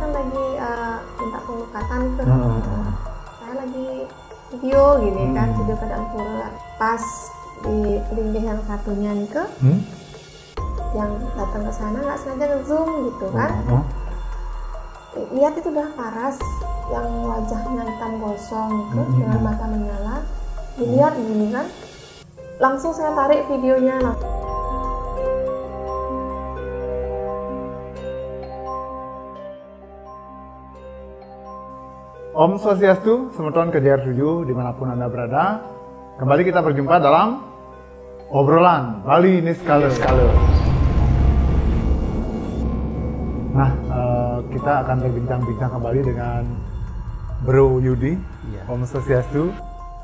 kan lagi minta penglukatan ke saya lagi video gini kan, video keadaan pura. Pas di linggih yang satunya nih ke yang datang ke sana nggak sengaja nge-zoom gitu kan. Lihat itu udah paras yang wajahnya hitam gosong gitu, dengan mata menyala. Dilihat gini kan, langsung saya tarik videonya. Om Swastiastu, Semeton Kejar 7 dimanapun Anda berada. Kembali kita berjumpa dalam obrolan Bali Niskala. Nah, kita akan berbincang-bincang kembali dengan Bro Yudi. Ya. Om Swastiastu.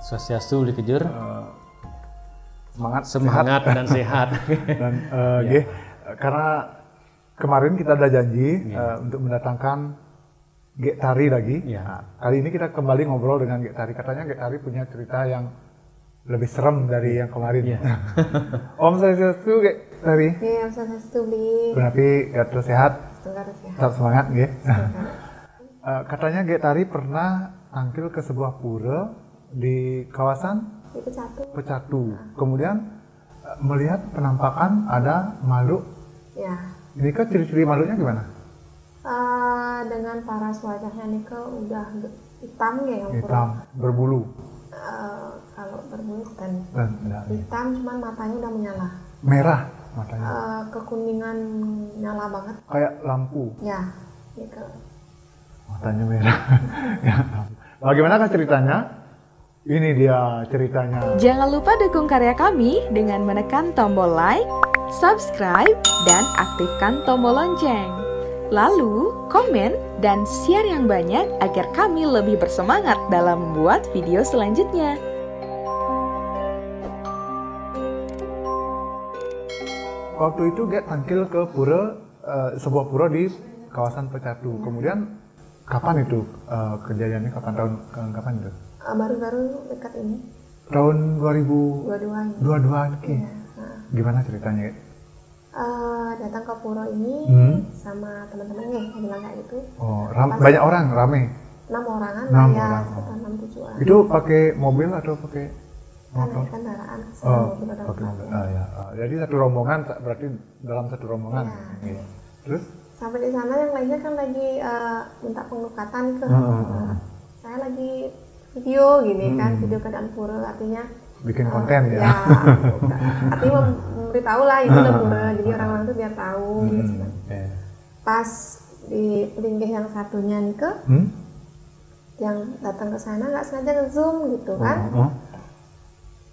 Swastiastu dikejar. Semangat dan sehat. Dan karena kemarin kita ada janji untuk mendatangkan Gek Tari lagi. Ya. Nah, kali ini kita kembali ngobrol dengan Gek Tari. Katanya Gek Tari punya cerita yang lebih serem dari yang kemarin. Ya. Om Swastiastu Gek Tari. Iya, Om Swastiastu beli. Berarti Gak sehat. Sehat. Tetap semangat, Gek. Katanya Gek Tari pernah tampil ke sebuah pura di kawasan Di Pecatu. Kemudian melihat penampakan ada makhluk. Ya. Ini kan ciri-ciri makhluknya gimana? Dengan paras wajahnya nih ke udah hitam ya yang Hitam, berbulu. Kalau berbulu dan Enggak. hitam, cuman matanya udah menyala. Merah matanya. Kekuningan nyala banget. Kayak lampu. Ya, gitu. Matanya merah. Ya. Bagaimanakah ceritanya? Ini dia ceritanya. Jangan lupa dukung karya kami dengan menekan tombol like, subscribe, dan aktifkan tombol lonceng. Lalu, komen dan share yang banyak agar kami lebih bersemangat dalam membuat video selanjutnya. Waktu itu Gek tampil ke pura, sebuah pura di kawasan Pecatu. Kemudian kapan itu kejadiannya? Kapan itu? Baru-baru dekat ini. Tahun 2022 22 Ki. Ya. Gimana ceritanya, Gek? Datang ke pura ini sama teman-temannya, bilang kayak gitu. Oh, banyak orang, rame. 6 orangan, 6 ya, orang. sekitar 6-7 orang. Itu pakai mobil atau pakai motor? Kendaraan, mobil ada pakai mobil. motor. Ya. Jadi satu rombongan, berarti dalam satu rombongan. Ya. Iya. Terus? Sampai di sana yang lainnya kan lagi minta penglukatan ke. Saya lagi video gini kan, video keadaan pura, artinya Bikin konten ya. Ya, artinya memberitahu lah ini lah pura, jadi orang-orang tuh biar tahu. Gitu. Pas di linggih yang satunya nih ke, yang datang ke sana nggak sengaja nge-zoom gitu kan.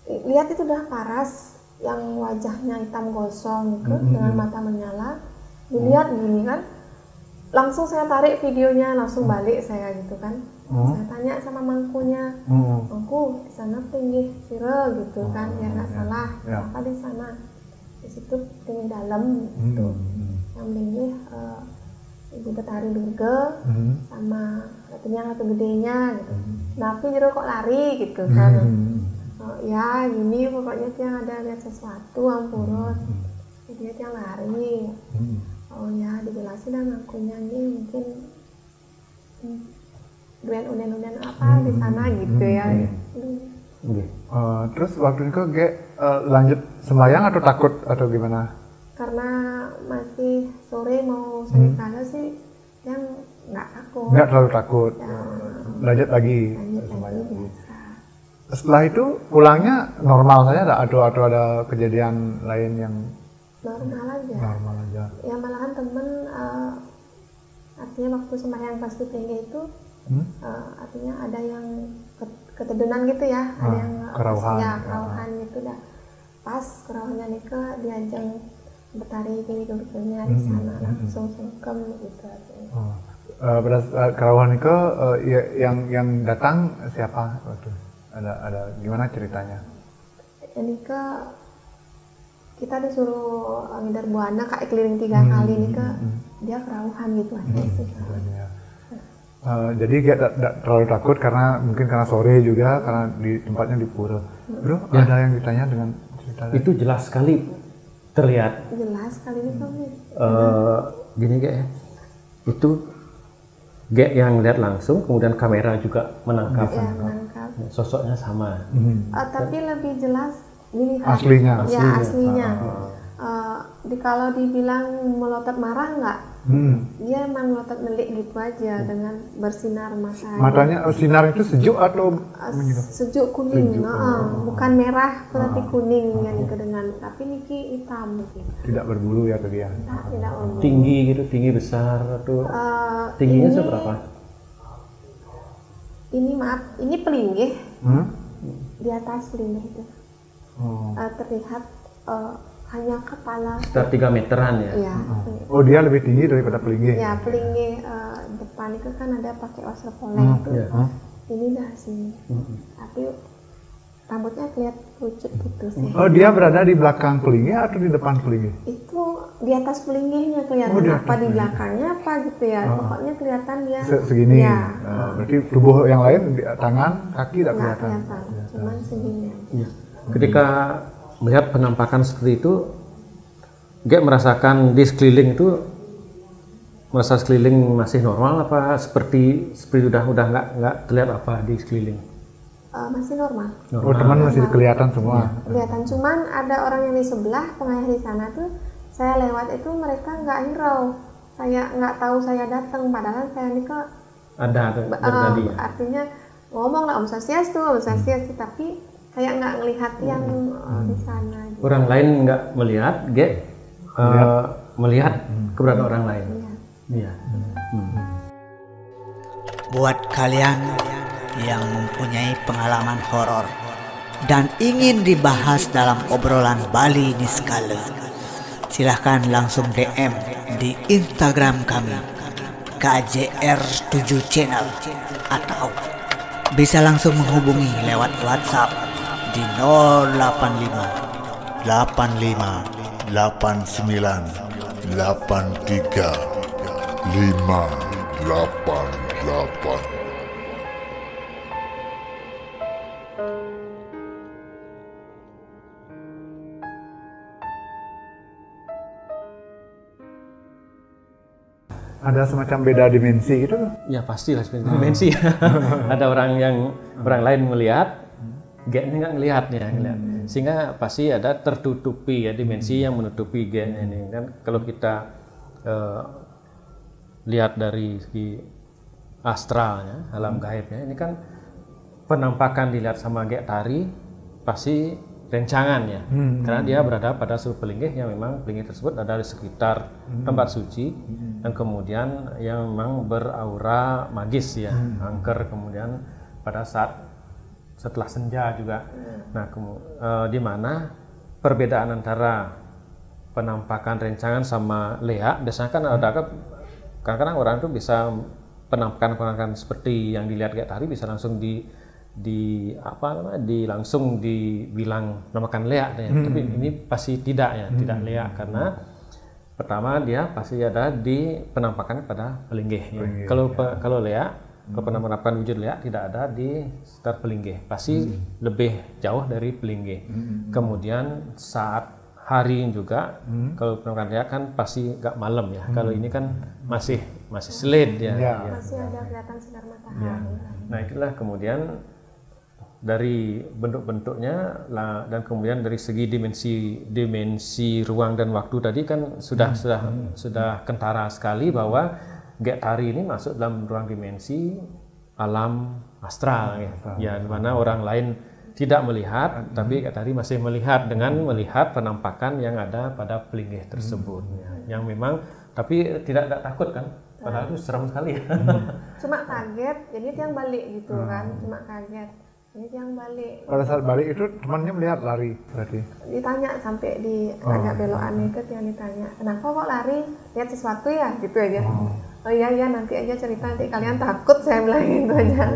Lihat itu udah paras yang wajahnya hitam gosong gitu, dengan mata menyala. Dilihat gini kan, langsung saya tarik videonya, langsung balik saya gitu kan. Saya tanya sama mangkunya, mangku di sana tinggi sira gitu kan, biar nggak salah. Siapa di sana? Di situ tinggi dalam gitu. Yang tinggi Ibu Betari Durga sama katanya satu gedenya gitu. Tapi jero kok lari gitu kan. Ya gini pokoknya yang ada lihat sesuatu ampurut. Dia yang lari. Oh ya dijelasin dan mangkunya ini mungkin unen apa di sana gitu ya. Terus waktu itu Gek lanjut sembahyang atau takut atau gimana? Karena masih sore mau salat sih, yang nggak takut. Nggak terlalu takut. Ya. Lanjut lagi Lanjut biasa. Setelah itu pulangnya normal saja atau ada kejadian lain yang Normal aja. normal aja? Ya malahan temen artinya waktu sembahyang pas di pinggir itu artinya ada yang ketedunan gitu ya, ada yang kerauhan. Ya, kerauhan gitu dah. Pas kerauhannya nikah diajeng Betari di Durganya di sana langsung sungkem gitu artinya. Kerauhan itu yang datang siapa waktu? Ada gimana ceritanya? Ini kita disuruh ngidar buana kayak keliling 3 kali nih dia kerauhan gitu aja sih. Jadi gak terlalu takut karena mungkin karena sore juga karena di tempatnya di pura. Bro, ada yang ditanya dengan cerita Itu jelas sekali terlihat. Jelas kali ini kami. Gini kayak itu yang lihat langsung, kemudian kamera juga menangkap. Ya, menangkap. Sosoknya sama. Tapi lebih jelas dilihat. Aslinya. Ya, aslinya. Kalau dibilang melotot marah enggak, dia emang melotot melik gitu aja dengan bersinar matanya. Matanya sinar itu sejuk atau sejuk kuning, bukan merah tapi kuning yang dengan, tapi niki hitam gitu. Tidak berbulu ya tadi ya? Tidak berbulu. Tinggi gitu, tinggi besar atau tingginya seberapa? Ini pelinggih di atas pelinggih itu terlihat hanya kepala sekitar 3 meteran ya? Iya. Oh, dia lebih tinggi daripada pelinggih? Ya, pelinggih depan itu kan ada pakai waterpolo itu. Ini dah sini. Tapi rambutnya kelihatan pucuk gitu sih. Oh, dia berada di belakang pelinggih atau di depan pelinggih? Itu di atas pelinggihnya kelihatan, apa di belakangnya apa gitu ya. Pokoknya kelihatan dia segini. Ya. Berarti tubuh yang lain, tangan, kaki tidak kelihatan. Cuman segini aja. Ketika melihat penampakan seperti itu, merasakan di sekeliling itu, merasa sekeliling masih normal apa seperti udah nggak terlihat apa di sekeliling? Masih normal. Oh, teman masih kelihatan semua. Kelihatan, cuman ada orang yang di sebelah pengayah di sana tuh, saya lewat itu mereka nggak hirau, saya nggak tahu saya datang, padahal saya ini kok ada dari tadi. Artinya ngomong lah Om Swastiastu, tapi kayak nggak ngelihat yang di sana. Gitu. Orang lain nggak melihat, melihat keberadaan orang lain. Iya. Buat kalian yang mempunyai pengalaman horor dan ingin dibahas dalam obrolan Bali Niskala, silahkan langsung DM di Instagram kami KJR7 Channel atau bisa langsung menghubungi lewat WhatsApp di 085 85 89 83 588. Ada semacam beda dimensi gitu? Ya pastilah dimensi. Ada orang lain melihat, G-nya nggak ngelihat ya, sehingga pasti ada tertutupi ya dimensi yang menutupi G-nya ini. Dan kalau kita lihat dari segi astralnya, alam gaibnya, ini kan penampakan dilihat sama G tari pasti rencangan ya, karena dia berada pada suhu pelinggih yang memang pelinggih tersebut ada di sekitar tempat suci dan kemudian yang memang beraura magis ya, angker, kemudian pada saat setelah senja juga. Nah, di mana perbedaan antara penampakan rencangan sama leak, biasanya kan ada kadang-kadang orang itu bisa penampakan seperti yang dilihat kayak tadi bisa langsung langsung dibilang namakan leak ya. Tapi ini pasti tidak ya, tidak leak karena pertama dia pasti ada di penampakan pada pelinggih ya. Kalau leak, kalau penampakan wujud leak tidak ada di sekitar pelinggih, pasti lebih jauh dari pelinggih. Kemudian saat hari juga, kalau penampakan leak kan pasti nggak malam ya. Kalau ini kan masih selid ya. Masih ada kelihatan sinar matahari. Nah, itulah kemudian dari bentuk-bentuknya dan kemudian dari segi dimensi ruang dan waktu tadi kan sudah kentara sekali bahwa G tari ini masuk dalam ruang dimensi alam astral ya, di mana orang lain tidak melihat, tapi G tari masih melihat dengan melihat penampakan yang ada pada pelinggih tersebut ya. Yang memang tapi tidak takut kan, padahal itu seram sekali ya. Cuma kaget, jadi dia yang balik gitu kan, cuma kaget. Ini yang balik. Pada saat balik itu temannya melihat lari berarti? Ditanya sampai di agak belokan itu yang ditanya, kenapa kok lari? Lihat sesuatu ya? Gitu aja. Oh iya nanti aja cerita, nanti kalian takut, saya bilang gitu aja.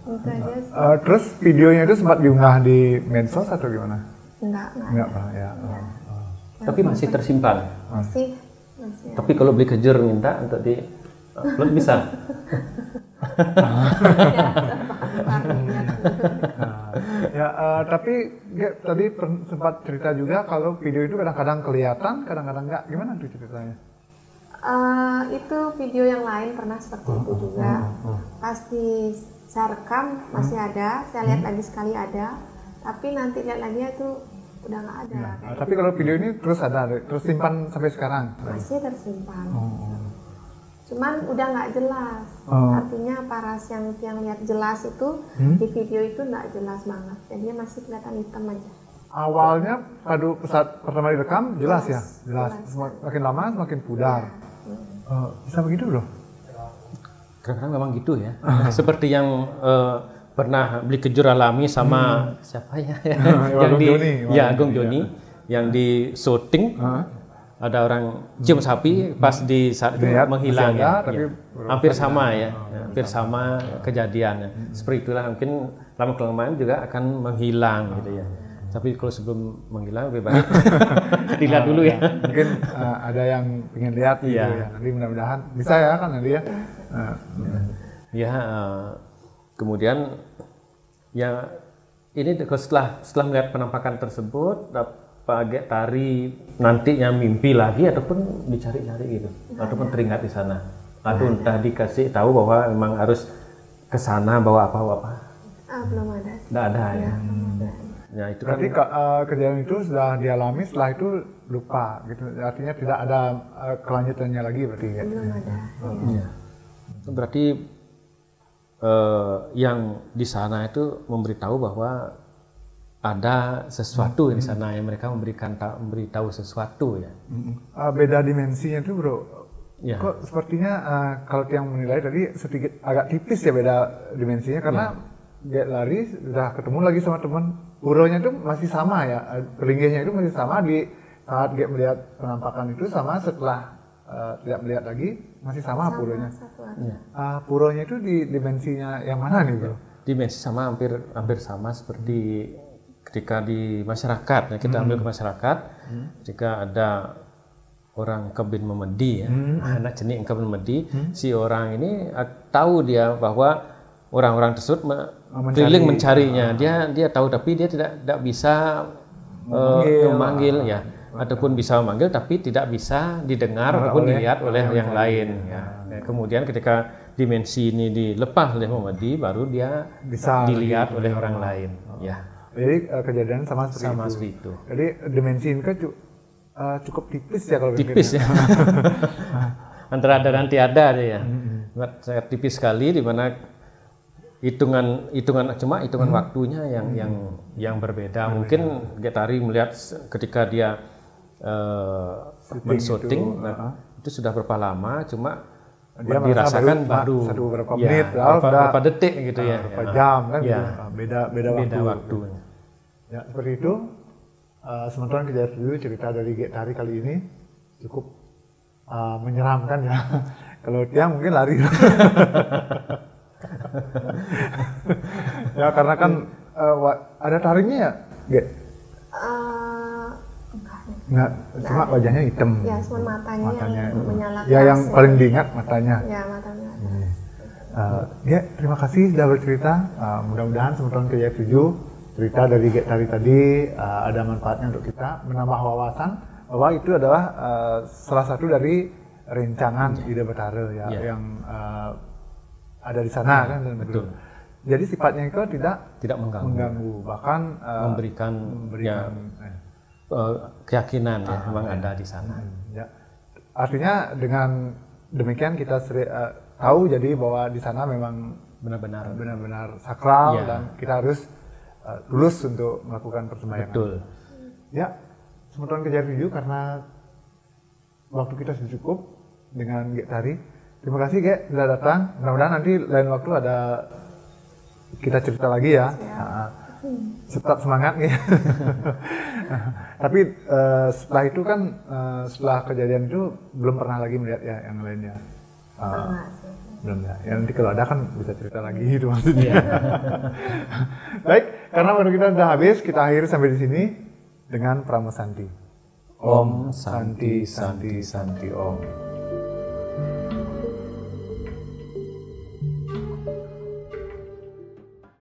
Gitu aja. Terus videonya itu sempat diunggah di medsos atau gimana? Enggak ya. Tapi masih tersimpan? Masih. Tapi kalau beli kejer minta untuk di upload bisa? Tapi tadi sempat cerita juga kalau video itu kadang-kadang kelihatan, kadang-kadang enggak. Gimana tuh ceritanya? Itu video yang lain pernah seperti itu juga. Pasti saya rekam masih ada, saya lihat lagi sekali ada, tapi nanti lihat lagi itu udah nggak ada. Tapi kalau video ini terus ada, terus simpan sampai sekarang? Masih tersimpan. Cuman udah nggak jelas. Artinya paras yang lihat jelas itu di video itu nggak jelas banget. Jadinya masih kelihatan hitam aja. Awalnya pada saat pertama direkam jelas ya, jelas. Semakin lama semakin pudar. Bisa begitu loh? Kadang-kadang memang gitu ya. Seperti yang pernah beli kejur alami sama siapa ya? Yang di Agung Joni yang di syuting. Ada orang cium sapi pas di saat itu menghilang ya. Hampir sama ya. Hampir sama kejadiannya. Seperti itulah mungkin lama-kelamaan juga akan menghilang gitu ya. Tapi kalau sebelum menghilang lebih baik dilihat dulu ya. Mungkin ada yang ingin lihat gitu ya. Nanti mudah-mudahan bisa ya kan nanti ya. Kemudian ya ini setelah melihat penampakan tersebut, Pak Gek Tari nantinya mimpi lagi ataupun dicari-cari gitu, ataupun teringat di sana, atau entah dikasih tahu bahwa memang harus ke sana bawa apa-apa? Belum ada. Tidak ada ya. Ya itu berarti kejadian itu sudah dialami, setelah itu lupa gitu. Artinya tidak ada kelanjutannya lagi berarti ya. Belum ada. Ya. Berarti yang di sana itu memberitahu bahwa ada sesuatu di sana yang mereka memberitahu sesuatu ya. Beda dimensinya itu bro. Ya. Kok sepertinya kalau yang menilai tadi sedikit agak tipis ya beda dimensinya karena Gek lari sudah ketemu lagi sama teman, puronya itu masih sama ya, pelinggihnya itu masih sama di saat Gek melihat penampakan itu sama setelah tidak melihat lagi masih sama puronya. Puronya itu di dimensinya yang mana nih bro? Dimensi sama hampir sama seperti ketika di masyarakat ya, kita ambil ke masyarakat ketika ada orang kebin memedi ya, anak jenik kebin memedi, si orang ini tahu dia bahwa orang-orang tersebut keliling mencarinya, dia tahu tapi dia tidak bisa memanggil ya, ataupun bisa memanggil tapi tidak bisa didengar ataupun dilihat oleh yang lain ya. Kemudian ketika dimensi ini dilepas oleh Muhammadi, baru dia bisa dilihat oleh orang lain ya. Jadi kejadian sama seperti itu. Jadi dimensi ini kan cukup tipis ya kalau tipis ya. Antara ada dan tiada ya. Sangat tipis sekali di mana hitungan waktunya yang berbeda. Mungkin Gek Tari melihat ketika dia men-shooting itu sudah berapa lama, cuma dia dirasakan baru beberapa menit, berapa detik gitu ya. Berapa jam kan ya. Gitu. Beda waktunya. Ya, seperti itu. Sementara kita dulu cerita dari Gek Tari kali ini cukup menyeramkan ya. Kalau Tiang mungkin lari. Ya karena kan ada taringnya ya, Gek? Enggak, cuma wajahnya hitam. Ya, cuma matanya yang menyala. Ya yang paling diingat matanya. Ya, matanya. Gek, terima kasih sudah bercerita. Mudah-mudahan sementara kerja 7 cerita dari Gek Tari tadi ada manfaatnya untuk kita, menambah wawasan bahwa itu adalah salah satu dari rencangan Ida Betara ya, yang ada di sana kan. Betul. Jadi sifatnya itu tidak mengganggu, bahkan memberikan keyakinan ya memang ada di sana. Ya. Artinya dengan demikian kita tahu jadi bahwa di sana memang benar-benar sakral dan kita harus tulus untuk melakukan persembayangan. Betul. Ya, sementara kejar video karena waktu kita sudah cukup dengan Gek Tari. Terima kasih Gek sudah datang. Mudah-mudahan nanti lain waktu ada kita cerita lagi ya. Tetap semangat ya. Tapi setelah itu kan setelah kejadian itu belum pernah lagi melihat ya yang lainnya. Belum ya. Ya nanti kalau ada kan bisa cerita lagi itu maksudnya. Baik, karena waktu kita sudah habis, kita akhiri sampai di sini dengan Pramusanti. Om Santi Santi Santi Om.